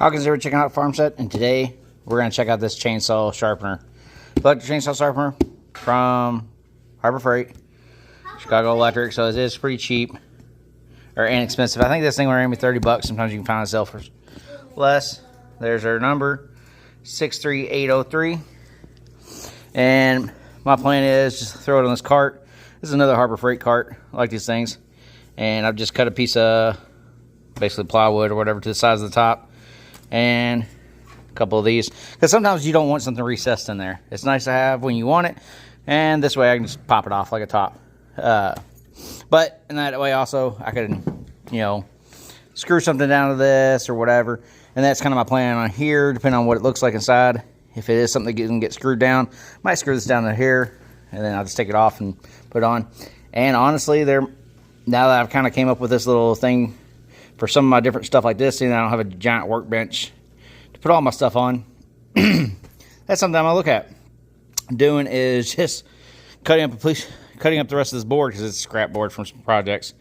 Hawkins here with Chickenhawkfarmstead, and today we're going to check out this chainsaw sharpener. Electric chainsaw sharpener from Harbor Freight, Chicago Electric, so it is pretty cheap, or inexpensive. I think this thing will run me 30 bucks. Sometimes you can find it sell for less. There's our number, 63803. And my plan is just throw it on this cart. This is another Harbor Freight cart. I like these things. And I've just cut a piece of basically plywood or whatever to the size of the top. And a couple of these. Because sometimes you don't want something recessed in there. It's nice to have when you want it. And this way I can just pop it off like a top. But in that way also I can, you know, screw something down to this or whatever. And that's kind of my plan on here, depending on what it looks like inside. If it is something that can get screwed down, I might screw this down to here, and then I'll just take it off and put it on. And honestly, now that I've kind of came up with this little thing for some of my different stuff like this, and I don't have a giant workbench to put all my stuff on, that's something I'm gonna look at doing, is just cutting up the rest of this board, because it's a scrap board from some projects.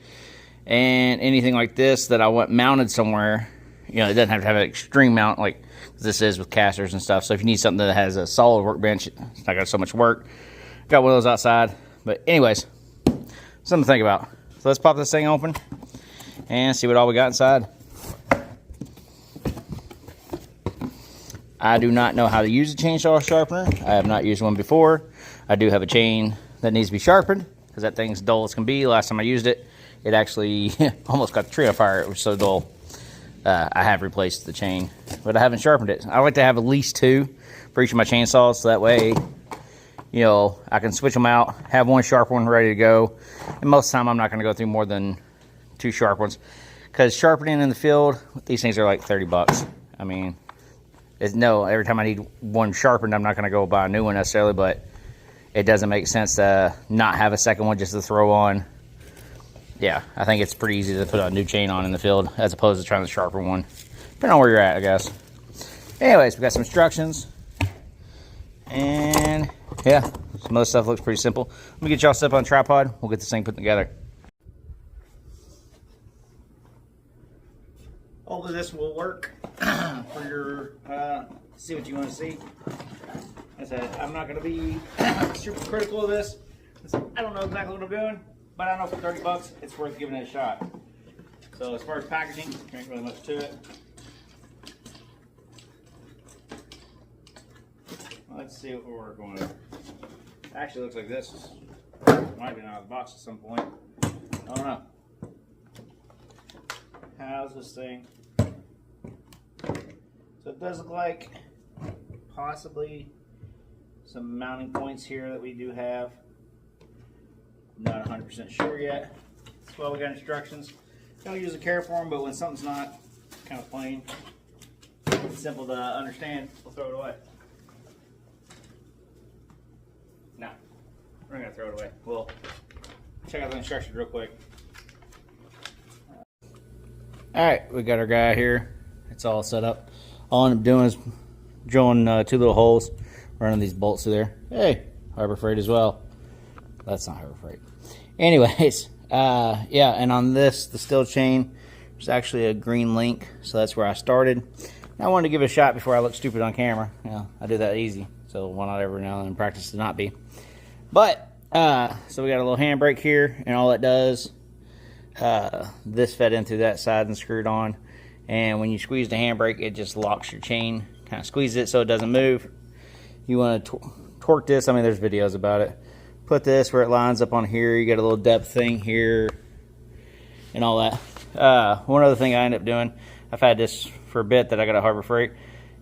And anything like this that I want mounted somewhere, you know, it doesn't have to have an extreme mount like this is with casters and stuff. So if you need something that has a solid workbench, it's not got so much work. Got one of those outside. But anyways, something to think about. So let's pop this thing open and see what all we got inside. I do not know how to use a chainsaw sharpener. I have not used one before. I do have a chain that needs to be sharpened, because that thing's dull as can be. Last time I used it, it actually almost got the tree on fire. It was so dull. I have replaced the chain, but I haven't sharpened it. I like to have at least two for each of my chainsaws, so that way, you know, I can switch them out, have one sharp one ready to go. And most of the time I'm not going to go through more than two sharp ones, because sharpening in the field, these things are like 30 bucks. I mean, every time I need one sharpened, I'm not going to go buy a new one necessarily, but it doesn't make sense to not have a second one just to throw on. Yeah, I think it's pretty easy to put a new chain on in the field as opposed to trying to sharpen one. Depending on where you're at, I guess. Anyways, we got some instructions. And yeah, some other stuff looks pretty simple. Let me get y'all set up on a tripod. We'll get this thing put together. Hopefully this will work for your, see what you want to see. As I said, I'm not going to be super critical of this. I don't know exactly what I'm doing. But I know for 30 bucks, it's worth giving it a shot. So as far as packaging, there ain't really much to it. Let's see what we're working with. Actually, looks like this might be out of the box at some point. I don't know. How's this thing? So it does look like possibly some mounting points here that we do have. Not 100% sure yet. Well, we got instructions. Don't use a care for them, but when something's not kind of plain, it's simple to understand, we'll throw it away. No, we're not gonna throw it away. We'll check out the instructions real quick. All right, we got our guy here. It's all set up. All I end up doing is drilling two little holes, running these bolts through there. Hey, Harbor Freight as well. That's not Harbor Freight. Anyways, yeah, and on this, the steel chain, there's actually a green link, so that's where I started. And I wanted to give it a shot before I look stupid on camera. You know, I do that easy, so why not every now and then practice to not be. But, so we got a little handbrake here, and all it does, this fed in through that side and screwed on. And when you squeeze the handbrake, it just locks your chain, kind of squeezes it so it doesn't move. You want to torque this, I mean, there's videos about it. Put this where it lines up on here. You got a little depth thing here and all that. One other thing I end up doing, I've had this for a bit that I got at Harbor Freight.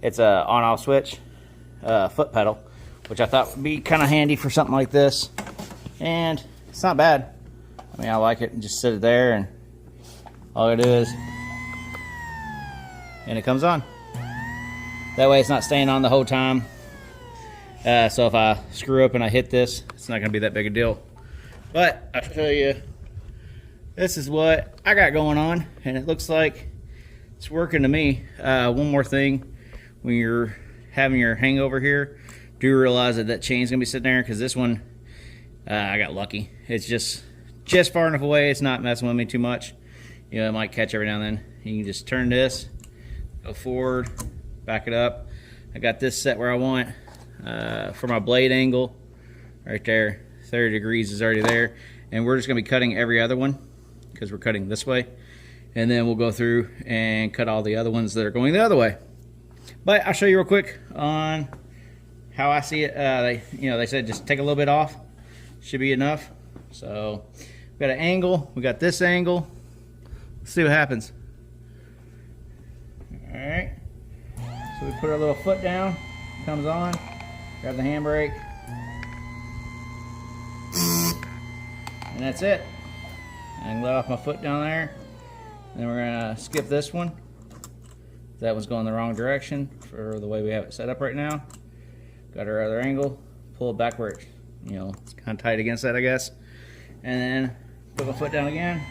It's a on-off switch, foot pedal, which I thought would be kind of handy for something like this. And it's not bad. I mean, I like it. Just sit it there, and all I do is, and it comes on. That way it's not staying on the whole time. So if I screw up and I hit this, it's not going to be that big a deal. But I'll tell you, this is what I got going on, and it looks like it's working to me. One more thing, when you're having your hangover here, do realize that that chain's going to be sitting there, because this one, I got lucky. It's just far enough away, it's not messing with me too much. You know, it might catch every now and then. You can just turn this, go forward, back it up. I got this set where I want for my blade angle right there. 30 degrees is already there, and we're just gonna be cutting every other one because we're cutting this way, and then we'll go through and cut all the other ones that are going the other way. But I'll show you real quick on how I see it. They said just take a little bit off, should be enough. So we got an angle, we got this angle. Let's see what happens. All right, so we put our little foot down, comes on, grab the handbrake, and that's it. I can let off my foot down there. Then we're gonna skip this one. That one's going the wrong direction for the way we have it set up right now. Got our other angle, pull it back where it's kind of tight against that, I guess. And then put my foot down again,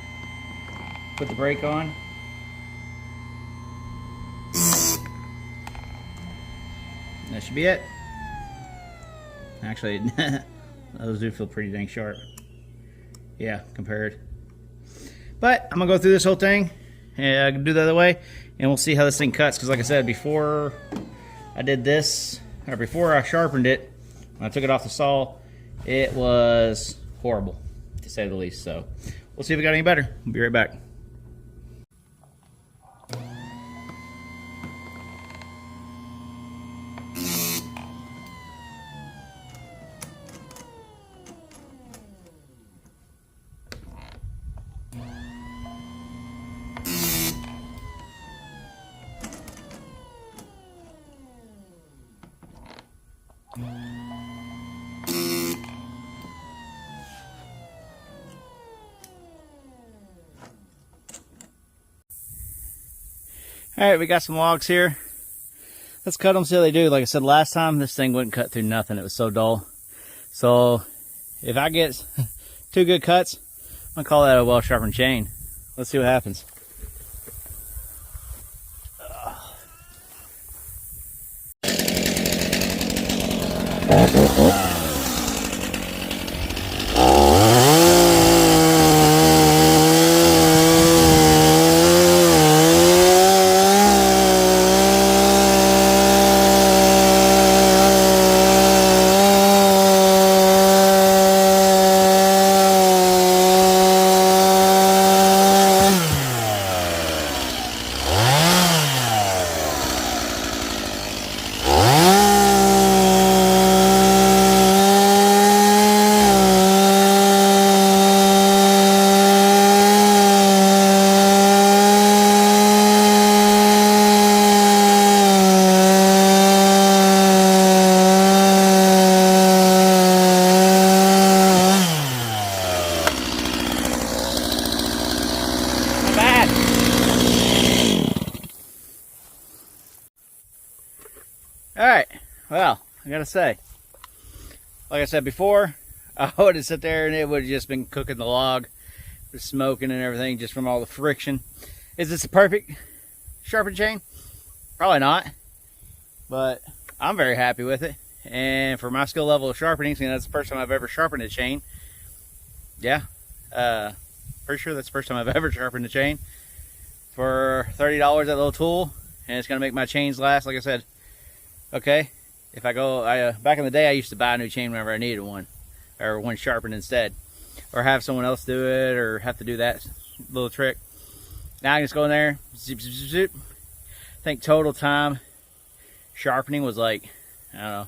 put the brake on. That should be it. Actually, those do feel pretty dang sharp. Yeah, compared. But I'm gonna go through this whole thing and I can do the other way, and we'll see how this thing cuts. Because like I said, before I did this, or before I sharpened it, when I took it off the saw, it was horrible, to say the least. So we'll see if it got any better. We'll be right back. Alright, we got some logs here. Let's cut them, see how they do. Like I said last time, this thing wouldn't cut through nothing. It was so dull. So, if I get 2 good cuts, I'm going to call that a well-sharpened chain. Let's see what happens. Alright, well, I gotta say, like I said before, I would have sat there and it would have just been cooking the log, just smoking and everything just from all the friction. Is this a perfect sharpened chain? Probably not, but I'm very happy with it. And for my skill level of sharpening, seeing that's the first time I've ever sharpened a chain, yeah, pretty sure that's the first time I've ever sharpened a chain. For $30, that little tool, and it's gonna make my chains last, like I said. Okay, if I go, back in the day I used to buy a new chain whenever I needed one, or one sharpened instead, or have someone else do it, or have to do that little trick. Now I can just go in there, zip, zip, zip, zip. I think total time sharpening was like, I don't know,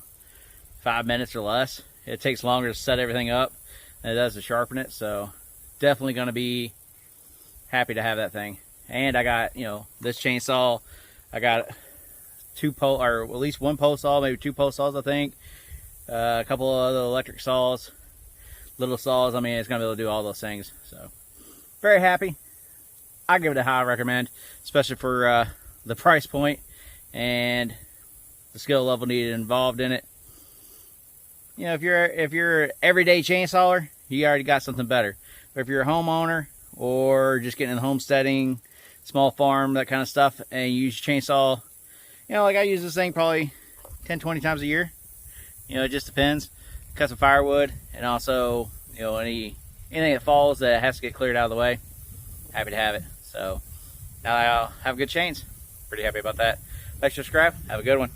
5 minutes or less. It takes longer to set everything up than it does to sharpen it, so definitely going to be happy to have that thing. And I got, this chainsaw, I got 2 pole, or at least 1 pole saw, maybe 2 pole saws, I think. A couple of other electric saws, little saws. I mean, it's gonna be able to do all those things. So, very happy. I give it a high recommend, especially for the price point and the skill level needed involved in it. If you're an everyday chainsawer, you already got something better. But if you're a homeowner or just getting in homesteading, small farm, that kind of stuff, and you use a chainsaw, like I use this thing probably 10-20 times a year. It just depends. Cut some firewood, and also anything that falls that has to get cleared out of the way, happy to have it. So now I'll have good chains. pretty happy about that. Like, subscribe. Have a good one.